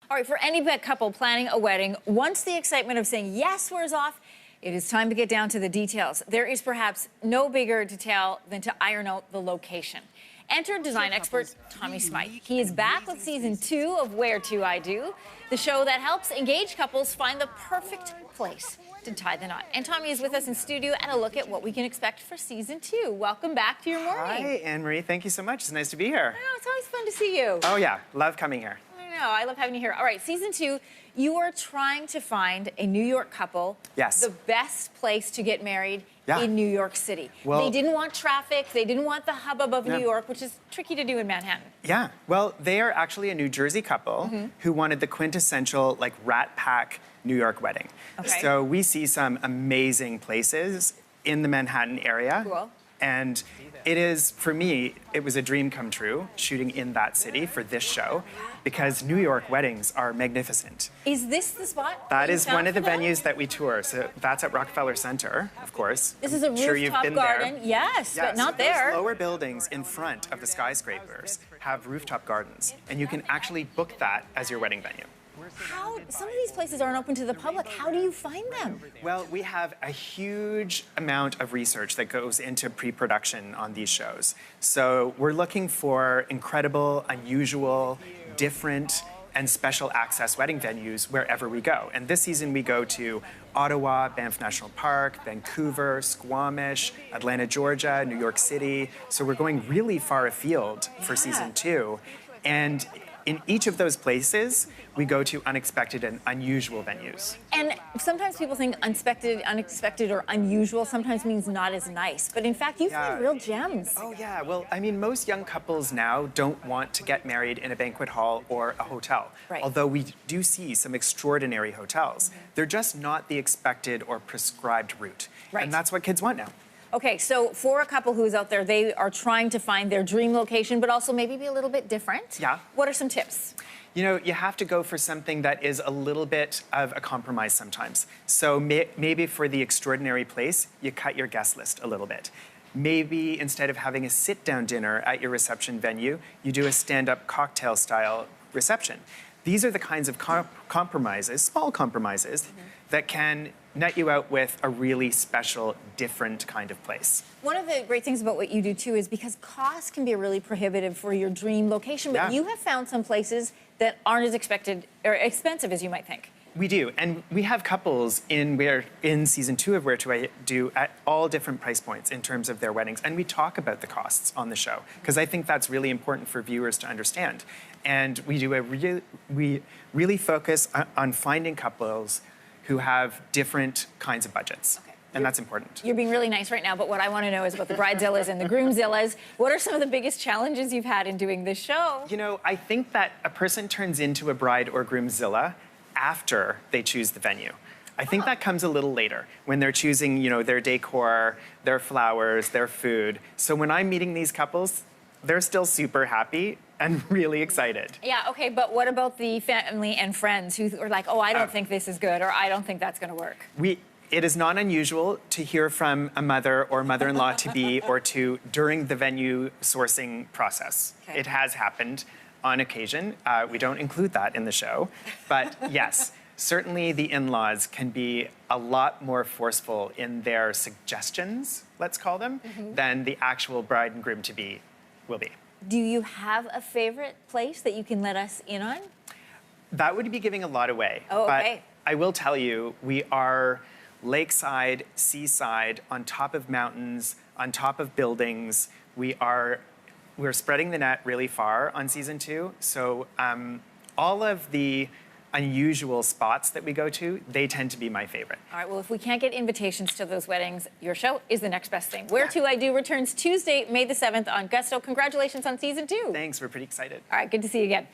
All right, for any couple planning a wedding, once the excitement of saying yes wears off, it is time to get down to the details. There is perhaps no bigger detail than to iron out the location. Enter design expert Tommy Smythe. He is back with season 2 of Where To I Do, the show that helps engaged couples find the perfect place to tie the knot. And Tommy is with us in studio and a look at what we can expect for season 2. Welcome back to your morning. Hi, Anne-Marie. Thank you so much. It's nice to be here. I know, it's always fun to see you. Oh, yeah. Love coming here. I love having you here. All right, season 2, you are trying to find a New York couple. Yes. The best place to get married Yeah. in New York City. Well, they didn't want traffic. They didn't want the hubbub of New York, which is tricky to do in Manhattan. Yeah. Well, they are actually a New Jersey couple who wanted the quintessential, like, Rat Pack New York wedding. Okay. So we see some amazing places in the Manhattan area. Cool. And it is, for me, it was a dream come true shooting in that city for this show because New York weddings are magnificent. Is this the spot? That you is found one of the for that? venues that we tour. So that's at Rockefeller Center, of course. This is a I'm sure you've rooftop been garden. there. Yes, Yeah, but not so there. Those lower buildings in front of the skyscrapers have rooftop gardens, and you can actually book that as your wedding venue. How, some of these places aren't open to the public. How do you find them? Well, we have a huge amount of research that goes into pre-production on these shows. So we're looking for incredible, unusual, different, and special access wedding venues wherever we go. And this season we go to Ottawa, Banff National Park, Vancouver, Squamish, Atlanta, Georgia, New York City. So we're going really far afield for season 2. And in each of those places, we go to unexpected and unusual venues. And sometimes people think unexpected or unusual sometimes means not as nice. But in fact, you find real gems. Oh, yeah. Well, I mean, most young couples now don't want to get married in a banquet hall or a hotel. Right. Although we do see some extraordinary hotels. They're just not the expected or prescribed route. Right. And that's what kids want now. Okay, so for a couple who's out there, they are trying to find their dream location, but also maybe be a little bit different. Yeah. What are some tips? You know, you have to go for something that is a little bit of a compromise sometimes. So maybe for the extraordinary place, you cut your guest list a little bit. Maybe instead of having a sit-down dinner at your reception venue, you do a stand-up cocktail-style reception. These are the kinds of compromises, small compromises, that can net you out with a really special, different kind of place. One of the great things about what you do, too, is because cost can be really prohibitive for your dream location, but you have found some places that aren't as expected or expensive as you might think. We do, and we have couples in season 2 of Where To I Do at all different price points in terms of their weddings, and we talk about the costs on the show because I think that's really important for viewers to understand. And we do we really focus on finding couples who have different kinds of budgets. Okay. And that's important. You're being really nice right now, but what I want to know is about the bridezillas and the groomzillas. What are some of the biggest challenges you've had in doing this show? You know, I think that a person turns into a bride or groomzilla after they choose the venue. I think that comes a little later when they're choosing, you know, their decor, their flowers, their food. So when I'm meeting these couples, they're still super happy and really excited. Yeah, okay, but what about the family and friends who are like, oh, I don't think this is good, or I don't think that's going to work? It is not unusual to hear from a mother or mother-in-law to be or two during the venue sourcing process. Okay. It has happened on occasion. We don't include that in the show, but yes, certainly the in-laws can be a lot more forceful in their suggestions, let's call them, than the actual bride and groom to be will be. Do you have a favorite place that you can let us in on? That would be giving a lot away. Oh, okay. But I will tell you, we are lakeside, seaside, on top of mountains, on top of buildings. We're spreading the net really far on season 2. So all of the unusual spots that we go to, they tend to be my favorite. All right, well, if we can't get invitations to those weddings, your show is the next best thing. Where To I Do returns Tuesday, May the 7th on Gusto. Congratulations on season 2. Thanks, we're pretty excited. All right, good to see you again.